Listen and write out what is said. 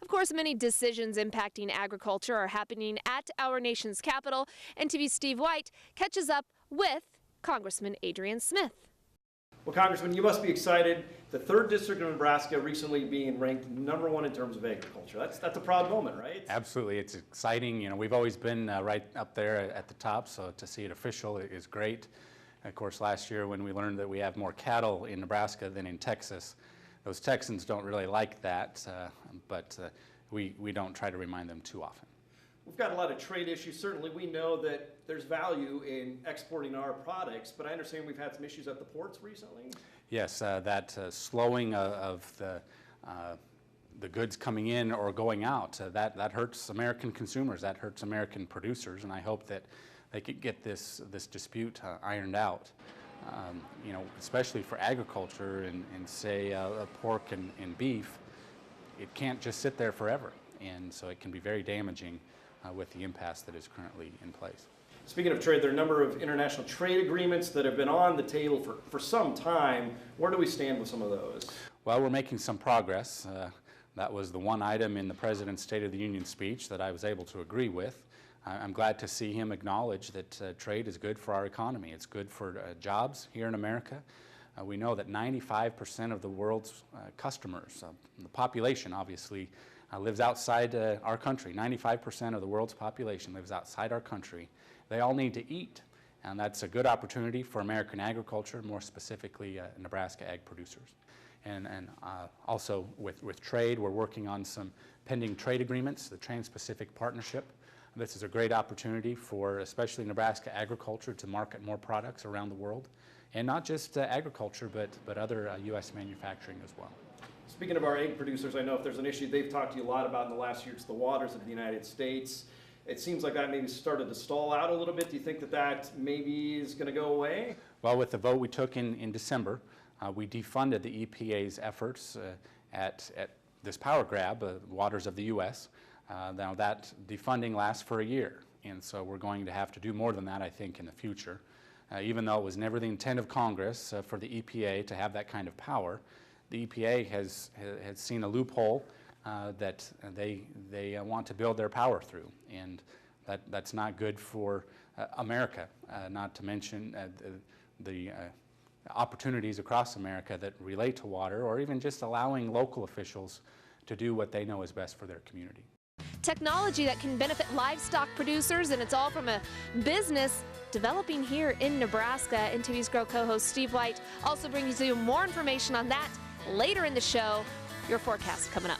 Of course, many decisions impacting agriculture are happening at our nation's capital. NTV's Steve White catches up with Congressman Adrian Smith. Well, Congressman, you must be excited. The 3rd District of Nebraska recently being ranked #1 in terms of agriculture. That's a proud moment, right? Absolutely. It's exciting. You know, we've always been right up there at the top, so to see it official is great. Of course, last year when we learned that we have more cattle in Nebraska than in Texas, those Texans don't really like that, but we don't try to remind them too often. We've got a lot of trade issues. Certainly, we know that there's value in exporting our products, but I understand we've had some issues at the ports recently. Yes, that slowing of the goods coming in or going out, that hurts American consumers, that hurts American producers, and I hope that they could get this dispute ironed out. You know, especially for agriculture and say pork and beef, it can't just sit there forever, and so it can be very damaging with the impasse that is currently in place. Speaking of trade, there are a number of international trade agreements that have been on the table for some time. Where do we stand with some of those? Well, we're making some progress. That was the one item in the President's State of the Union speech that I was able to agree with. I'm glad to see him acknowledge that trade is good for our economy. It's good for jobs here in America. We know that 95% of the world's customers, the population obviously, lives outside our country. 95% of the world's population lives outside our country. They all need to eat, and that's a good opportunity for American agriculture, more specifically Nebraska ag producers. And also with trade, we're working on some pending trade agreements, the Trans-Pacific Partnership. This is a great opportunity for especially Nebraska agriculture to market more products around the world, and not just agriculture, but other U.S. manufacturing as well. Speaking of our egg producers, I know if there's an issue they've talked to you a lot about in the last year, it's the waters of the United States. It seems like that maybe started to stall out a little bit. Do you think that maybe is going to go away? Well, with the vote we took in December, we defunded the EPA's efforts at this power grab, waters of the U.S. Now that defunding lasts for a year, and so we're going to have to do more than that, I think, in the future. Even though it was never the intent of Congress for the EPA to have that kind of power, the EPA has seen a loophole that they want to build their power through, and that's not good for America, not to mention the opportunities across America that relate to water, or even just allowing local officials to do what they know is best for their community. Technology that can benefit livestock producers, and it's all from a business developing here in Nebraska. NTV's Grow co-host Steve White also brings you more information on that later in the show. Your forecast coming up.